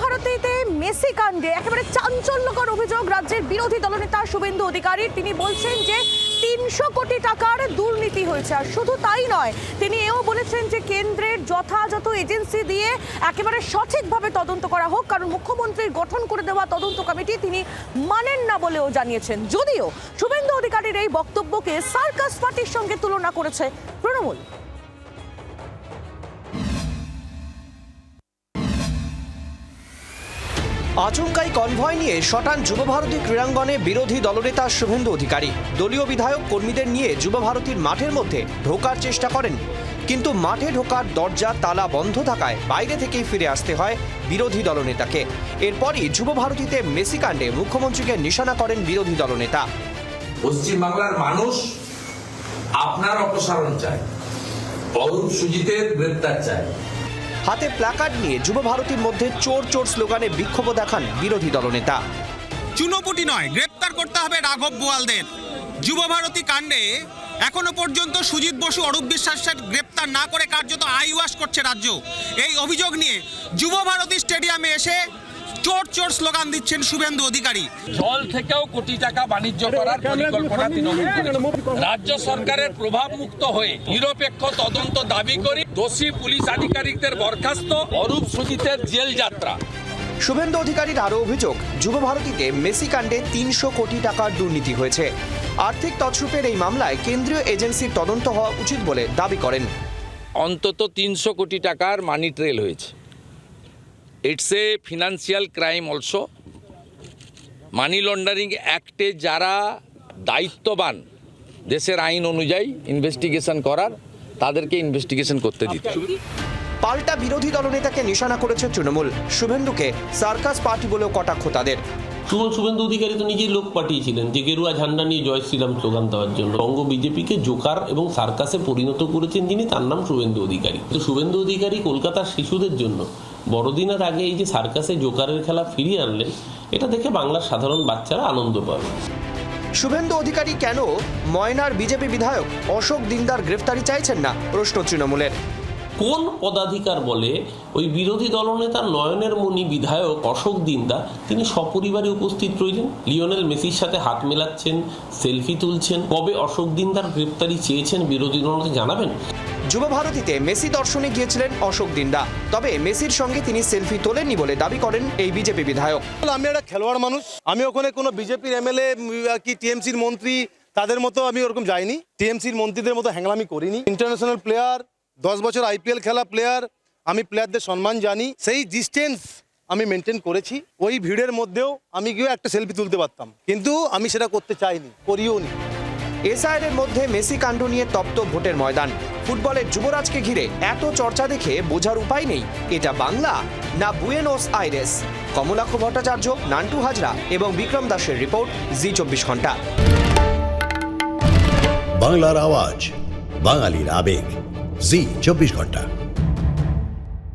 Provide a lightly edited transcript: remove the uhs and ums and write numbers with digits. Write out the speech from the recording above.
ভারতীতে Messi কাণ্ডে একেবারে চাঞ্চল্যকর অভিযোগ রাজ্যের বিরোধী দলনেতা শুভেন্দু অধিকারীর। তিনি বলছেন যে ৩০০ কোটি টাকার দুর্নীতি হয়েছে। আর শুধু তাই নয়, তিনি এও বলেছেন যে কেন্দ্রের যথাযথ এজেন্সি দিয়ে একেবারে সঠিকভাবে তদন্ত করা হোক, কারণ মুখ্যমন্ত্রীর গঠন করে দেওয়া তদন্ত কমিটি তিনি মানেন না বলেও জানিয়েছেন। যদিও শুভেন্দু অধিকারীর এই বক্তব্যকে সার্কাস পার্টির সঙ্গে তুলনা করেছে তৃণমূল। আচমকাই কনভয় নিয়ে শটান যুবভারতী ক্রীড়াঙ্গনে বিরোধী দলনেতা শুভেন্দু অধিকারী। দলীয় বিধায়ক কর্মীদের নিয়ে যুবভারতীর মাঠের মধ্যে ঢোকার চেষ্টা করেন, কিন্তু মাঠে ঢোকার দরজা তালা বন্ধ থাকায় বাইরে থেকেই ফিরে আসতে হয় বিরোধী দলনেতাকে। এরপরই যুবভারতীতে মেসি কাণ্ডে মুখ্যমন্ত্রীকে নিশানা করেন বিরোধী দলনেতা। পশ্চিমবাংলার মানুষ আপনার অপসারণ চায়, অরূপ সুজিতের গ্রেপ্তার চায়। হাতে প্ল্যাকার্ড নিয়ে যুবভারতীর মধ্যে চোর চোর স্লোগানে বিক্ষোভ দেখান বিরোধী দলনেতা। চুনোপুটি নয়, গ্রেপ্তার করতে হবে রাঘব বোয়ালদের। যুবভারতী কাণ্ডে এখনো পর্যন্ত সুজিত বসু, অরূপ বিশ্বাসের গ্রেপ্তার না করে কার্যত আইওয়াশ করছে রাজ্য। এই অভিযোগ নিয়ে যুবভারতী স্টেডিয়ামে এসে চোর চোর স্লোগান দিচ্ছেন শুভেন্দু অধিকারী। জল থেকেও কোটি টাকা বাণিজ্য করার পরিকল্পনা তৃণমূল করেছে। রাজ্য সরকারের প্রভাব মুক্ত হয়ে নিরপেক্ষ তদন্ত দাবি করি। দোষী পুলিশ আধিকারিকদের বরখাস্ত, অরূপ সুজিতের জেল যাত্রা। শুভেন্দু অধিকারীর আরও অভিযোগ, যুবভারতীতে মেসি কাণ্ডে ৩০০ কোটি টাকার দুর্নীতি হয়েছে। আর্থিক তছরূপের এই মামলায় কেন্দ্রীয় এজেন্সির তদন্ত হওয়া উচিত বলে দাবি করেন। অন্তত ৩০০ কোটি টাকার মানি ট্রেল হয়েছে। It's a financial crime also. Money laundering অ্যাক্টে যারা দায়িত্ববান দেশের আইন অনুযায়ী ইনভেস্টিগেশন করার, তাদেরকে ইনভেস্টিগেশন করতে দিতে। পাল্টা বিরোধী দলনেতাকে নিশানা করেছে তৃণমূল। শুভেন্দুকে সার্কাস পার্টি বলেও কটাক্ষ তাদের। শুভেন্দু অধিকারী তো নিজেই লোক পাঠিয়েছিলেন যে গেরুয়া ঝান্ডা নিয়ে জয় শ্রীরাম স্লোগান দেওয়ার জন্য। বঙ্গ বিজেপিকে জোকার এবং সার্কাসে পরিণত করেছেন যিনি, তার নাম শুভেন্দু অধিকারী। তো শুভেন্দু অধিকারী কলকাতার শিশুদের জন্য বড়দিনের আগে এই যে সার্কাসে জোকারের খেলা ফিরিয়ে আনলেন, এটা দেখে বাংলার সাধারণ বাচ্চারা আনন্দ পাবে। শুভেন্দু অধিকারী কেন ময়নার বিজেপি বিধায়ক অশোক দিনদার গ্রেফতারি চাইছেন না, প্রশ্ন তৃণমূলের। কোন পদাধিকার বলে ওই বিরোধী দলনেতা নয়নের মণি বিধায়ক অশোক দিন্দা তিনি সপরিবারে উপস্থিত রইলেন? লিওনেল মেসির সাথে হাত মেলাচ্ছেন, সেলফি তুলছেন। কবে অশোক দিন্দার গ্রেফতারি চেয়েছেন বিরোধী দলনেতা জানাবেন? যুবভারতীতে মেসি দর্শনে গিয়েছিলেন অশোক দিন্দা, তবে মেসির সঙ্গে তিনি সেলফি তোলেননি বলে দাবি করেন এই বিজেপি বিধায়ক। আমি একটা খেলোয়াড় মানুষ, আমি ওখানে কোনো বিজেপির এমএলএ কি টিএমসির মন্ত্রী তাদের মতো আমি ওরকম যাইনি, টিএমসির মন্ত্রীদের মতো হ্যাংলামি করিনি। ইন্টারন্যাশনাল প্লেয়ার, 10 বছর আইপিএল খেলা প্লেয়ার, আমি প্লেয়ারদের সম্মান জানি, সেই ডিস্টেন্স আমি মেনটেন করেছি। ওই ভিড়ের মধ্যেও আমি গিয়ে একটা সেলফি তুলতে পারতাম, কিন্তু আমি সেটা করতে চাইনি, করিও নি। এসআইআর মধ্যে মেসি কাণ্ড নিয়ে তপ্ত ভোটের ময়দান। ফুটবলের যুবরাজকে ঘিরে এত চর্চা দেখে বোঝার উপায় নেই এটা বাংলা না বুয়েনোস আইরেস। কমলাক্ষ ভট্টাচার্য, নান্টু হাজরা এবং বিক্রম দাসের রিপোর্ট, জি 24 ঘন্টা। বাংলার আওয়াজ, বাঙালির আবেগ, জি 24 ঘন্টা।